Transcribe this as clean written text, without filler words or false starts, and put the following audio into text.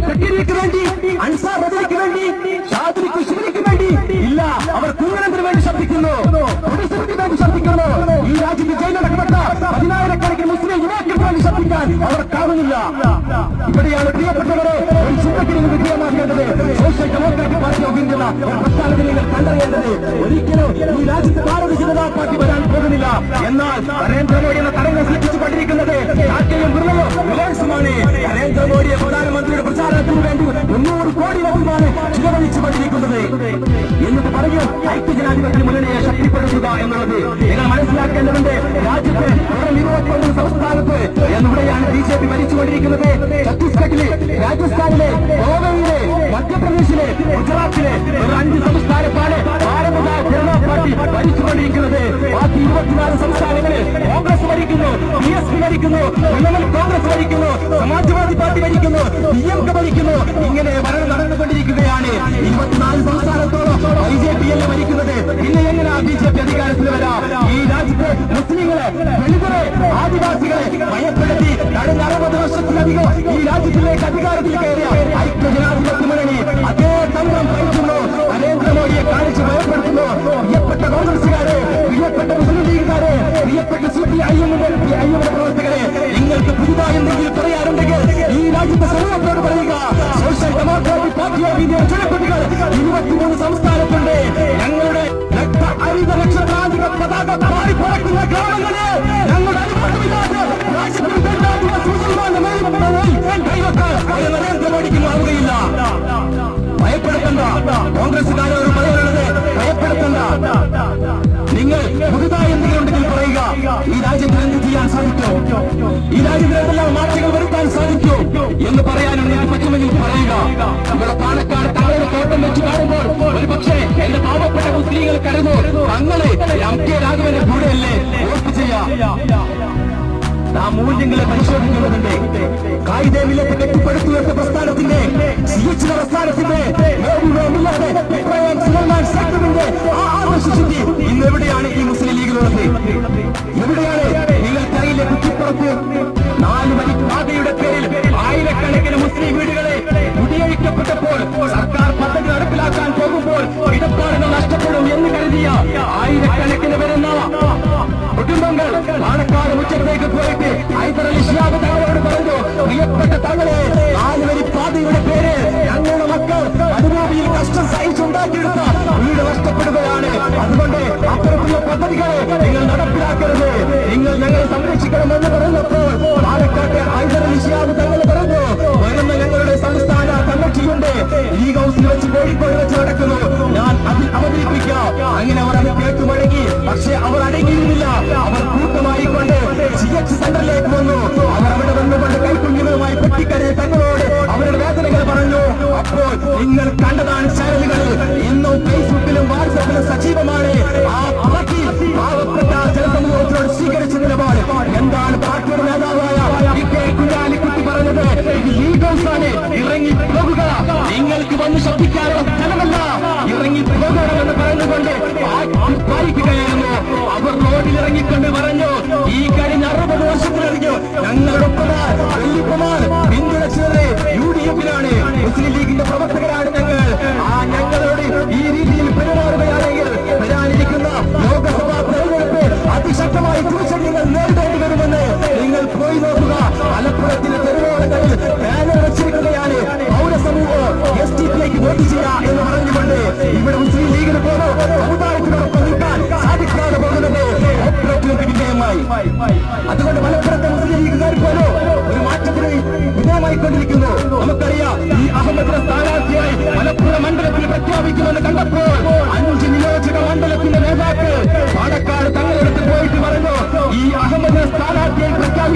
കെട്ടിരിക്ക് വേണ്ടി, അൻസാർ റസൂലിക്ക് വേണ്ടി, ഷാദിലിക്ക് ശിബിലിക്ക് വേണ്ടി ഇല്ല, അവർ കുഞ്ഞനത്തിന് വേണ്ടി ശബ്ദിക്കുന്നു, കുടിശ്ശിക്ക് വേണ്ടി ശബ്ദിക്കുന്നു. ഈ രാജ്യത്ത് ജയിലടക്കപ്പെട്ട 10,000-കണക്കിന് മുസ്ലിം യുവാക്കൾക്ക് വേണ്ടി ശബ്ദിക്കാൻ അവർക്കാവുന്നില്ല. ഇവിടെയാണ് പ്രിയപ്പെട്ടവരെ ഒരു ചിന്തയ്ക്ക് നിങ്ങൾ വിധേയമാക്കേണ്ടത്. Social Democratic Party of India എന്ന പ്രസ്ഥാനത്തിൽ നിങ്ങൾ കണ്ടറിയേണ്ടത് ഒരിക്കലും ഈ രാജ്യത്ത് ഭാരതീയ ജനതാ പാർട്ടി വരാൻ പോകുന്നില്ല. എന്നാൽ നരേന്ദ്രമോദി എന്ന തരംഗം സൃഷ്ടിച്ചുകൊണ്ടിരിക്കുന്നത് ടാറ്റയും ബിർളയും റിലയൻസുമാണ്. നരേന്ദ്രമോദിയെ പ്രധാനമന്ത്രിയുടെ പ്രചാരണത്തിന് വേണ്ടി 300 കോടിയിലധികമാണ് ചിലവഴിച്ചുകൊണ്ടിരിക്കുന്നത്. എന്നിട്ട് പറയും ഐക്യജനാധിപത്യ മുന്നണിയെ ശക്തിപ്പെടുത്തുക എന്നുള്ളത്. നിങ്ങൾ മനസ്സിലാക്കേണ്ടതുണ്ട്, രാജ്യത്ത് 29 സംസ്ഥാനത്ത് എന്നിവിടെയാണ് BJP ഭരിച്ചുകൊണ്ടിരിക്കുന്നത്. ഛത്തീസ്ഗഡിലെ, രാജസ്ഥാനിലെ, ഗോവയിലെ, മധ്യപ്രദേശിലെ, ഗുജറാത്തിലെ ഒരു 5 സംസ്ഥാനത്താണ് ഭാരതീയ ജനതാ പാർട്ടി ഭരിച്ചുകൊണ്ടിരിക്കുന്നത്. ബാക്കി 24 സംസ്ഥാനങ്ങളിൽ കോൺഗ്രസ് ഭരിക്കുന്നു, BSP ഭരിക്കുന്നു, തൃണമൂൽ കോൺഗ്രസ് ഭരിക്കുന്നു, സമാജ്വാദി പാർട്ടി ഭരിക്കുന്നു, DMK ഭരിക്കുന്നു. ഇങ്ങനെ ഭരണം നടന്നുകൊണ്ടിരിക്കുകയാണ്. 24 സംസ്ഥാനത്തോളം BJP അല്ലേ ഭരിക്കുന്നത്. പിന്നെ എങ്ങനെയാ BJP അധികാരത്തിൽ വരാം? ഈ രാജ്യത്തെ മുസ്ലിങ്ങളെ, ദളിതരെ, ആദിവാസികളെ ഭയപ്പെടുത്തി കഴിഞ്ഞ 60 വർഷത്തിലധികം ഈ രാജ്യത്തിലേക്ക് അധികാരത്തിൽ കയറിയ ഐക്യജനാധിപത്യ മുന്നണി അതേ തന്ത്രം ഭരിക്കുന്നു. നരേന്ദ്രമോദിയെ കാണിച്ച് ഭയപ്പെടുത്തുന്നു. പ്രിയപ്പെട്ട കോൺഗ്രസുകാരെ, പ്രിയപ്പെട്ട മുസ്ലിം ലീഗുകാരെ, പ്രിയപ്പെട്ട CPIM പ്രവർത്തകരെ, നിങ്ങൾക്ക് പുതുതായി എന്തെങ്കിലും പറയാറുണ്ടെങ്കിൽ ഈ രാജ്യത്തെ സമൂഹത്തോട് പറയുക. Social Democratic Party of India ചുഴപ്പുകൾ 23 സംസ്ഥാനത്തുണ്ട്. ഞങ്ങളുടെ നക്ഷത്രാധിക പതാക പാറിപ്പറക്കുന്ന ഗ്രാമങ്ങളെ ഞങ്ങളുടെ അനുഭവമില്ലാതെ നരേന്ദ്രമോദിക്ക് മാറുകയില്ല. ഭയപ്പെടുത്തണ്ട. കോൺഗ്രസുകാരോട് പറയാനുള്ളത് ഭയപ്പെടുത്തണ്ട. നിങ്ങൾ പുതുതായി എന്തെങ്കിലും ഉണ്ടെങ്കിൽ പറയുക. ഈ രാജ്യത്തിന് എന്ത് ചെയ്യാൻ സാധിക്കും, ഈ രാജ്യത്തിന് എന്തെല്ലാം മാറ്റങ്ങൾ വരുത്താൻ സാധിക്കും എന്ന് പറയാനും നിങ്ങൾക്ക് പറ്റുമെങ്കിൽ പറയുക. ഇവിടെ പാലക്കാട് തങ്ങളുടെ തോട്ടം വെച്ച് കാണുമ്പോൾ ഒരു പക്ഷേ എന്റെ പാവപ്പെട്ട മുസ്ലിങ്ങൾ കരുതോ തങ്ങളെ MK രാഘവന്റെ കൂടെയല്ലേ വോട്ട് ചെയ്യാം. ആ മൂല്യങ്ങളെ പരിശോധിക്കുന്നതിന്റെ കായികമില്ലത്തെ കെട്ടിപ്പടുത്തുയർത്ത പ്രസ്ഥാനത്തിന്റെ CH പ്രസ്ഥാനത്തിന്റെ ആ ആദർശശുദ്ധി ഇന്ന് എവിടെയാണ് ഈ മുസ്ലിം ലീഗിലുള്ളത്? എവിടെയാണ്? നിങ്ങൾക്കറിയില്ല, കുറ്റിപ്പുറത്ത് 4 വരി പാതയുടെ പേരിൽ ആയിരക്കണക്കിന് മുസ്ലിം വീടുകളെ കുടിയൊഴിക്കപ്പെട്ടപ്പോൾ സർക്കാർ പദ്ധതി നടപ്പിലാക്കാൻ പോകുമ്പോൾ ഇടപാടുകൾ നഷ്ടപ്പെടും എന്ന് കരുതിയ ആയിരക്കണക്കിന് വരുന്ന കുടുംബങ്ങൾ പാലക്കാട് മുറ്റത്തേക്ക് പോയിട്ട് ഹൈദരലി ശിഹാബ് തങ്ങളോട് പറഞ്ഞു, പ്രിയപ്പെട്ട തങ്ങളെ, 4 വരി പാതയുടെ പേര് ഞങ്ങളുടെ മക്കൾ മരുഭൂമിയിൽ കഷ്ടം സഹിച്ചുണ്ടാക്കിയെടുത്ത വീട് നഷ്ടപ്പെടുകയാണ്. അതുകൊണ്ട് അത്തരത്തിലുള്ള പദ്ധതികളെ നിങ്ങൾ നടപ്പിലാക്കരുത്, നിങ്ങൾ ഞങ്ങളെ സംരക്ഷിക്കണമെന്ന് പറഞ്ഞപ്പോൾ പാലക്കാട്ടെ ഹൈദരലി ശിഹാബ് തങ്ങൾ പറഞ്ഞു, വരുന്ന ഞങ്ങളുടെ സംസ്ഥാന കമ്മിറ്റിയുണ്ട്, ലീഗ് ഹൗസിൽ വെച്ച് കോഴിക്കോട് വെച്ച് നടക്കുന്നു, ഞാൻ അതിൽ അവതരിപ്പിക്കാം. അങ്ങനെ അവർ അത് കേട്ടു മടങ്ങി. പക്ഷെ അവർ അടങ്ങിയിരുന്നില്ല. അവർ കൂട്ടമായി കൊണ്ട് CH സെന്ററിലേക്ക് വന്നു. അവർ അവിടെ വന്നുകൊണ്ട് കൈക്കുഞ്ഞുങ്ങളുമായി പെട്ടിക്കരെ തങ്ങളോട് അവരുടെ വേദനകൾ പറഞ്ഞു. അപ്പോൾ നിങ്ങൾ കണ്ടതാണ് ചാനലുകളിൽ, ഇന്നും ഫേസ്ബുക്കിലും വാട്സാപ്പിലും സജീവമാണ്. ആ പാർട്ടി പാവപ്പെട്ട ജനസമൂഹത്തിനോട് സ്വീകരിച്ച നിലപാട് എന്താണ്? പാർട്ടിയുടെ നേതാവായ കുഞ്ഞാലിക്കുട്ടി പറഞ്ഞത്, ലീഗ് ഹൗസാണ്, ഇറങ്ങി പോകുക, നിങ്ങൾക്ക് വന്ന് ശബ്ദിക്കാനുള്ള സ്ഥലമല്ല, ഇറങ്ങി പോകണമെന്ന് പറഞ്ഞുകൊണ്ട് പാലിക്കുകയായിരുന്നു. അവർ റോഡിൽ ഇറങ്ങിക്കൊണ്ട് പറഞ്ഞു, ഈ കഴിഞ്ഞ 60 വർഷത്തിലധികം ഞങ്ങളുടെ വല്യപ്പമാർ പിന്തുണച്ചത് UDF-നാണ്, മുസ്ലിം ലീഗിന്റെ പ്രവർത്തകരാണ് ഞങ്ങൾ. ആ ഞങ്ങളോട് ഈ രീതിയിൽ പെരുമാറുകയാണെങ്കിൽ വരാനിരിക്കുന്ന ലോകസഭാ തെരഞ്ഞെടുപ്പ് അതിശക്തമായി തിരിച്ചടികൾ നേരിടേണ്ടി വരുമെന്ന് നിങ്ങൾ പോയി നോക്കുക. മലപ്പുറത്തിലെ തെരുവോരങ്ങളിൽ ബാനർ വെച്ചിരിക്കുകയാണ്, പൗരസമൂഹം SDPക്ക് വോട്ട് ചെയ്യാം എന്ന് പറഞ്ഞുകൊണ്ട്. ഇവിടെ മുസ്ലിം ലീഗിന് പോലും സമുദായത്തിനോടൊപ്പം നിൽക്കാൻ സാധിക്കാതെ പോകുന്നത് വിജയമായി. അതുകൊണ്ട് മലപ്പുറത്തെ മുസ്ലിം ലീഗുകാർ പോലും ഒരു മാറ്റത്തിന് വിധേയമായിക്കൊണ്ടിരിക്കുന്നു. നമുക്കറിയാം, ഈ അഹമ്മദിനെ സ്ഥാനാർത്ഥിയായി മലപ്പുറം മണ്ഡലത്തിൽ പ്രഖ്യാപിക്കുമെന്ന് കണ്ടപ്പോൾ 5 നിയോജക മണ്ഡലത്തിന്റെ നേതാക്കൾ പാലക്കാട് തങ്ങളെടുത്ത് പോയിട്ട് പറഞ്ഞു, ഈ അഹമ്മദിനെ സ്ഥാനാർത്ഥിയായി പ്രഖ്യാപിക്കും.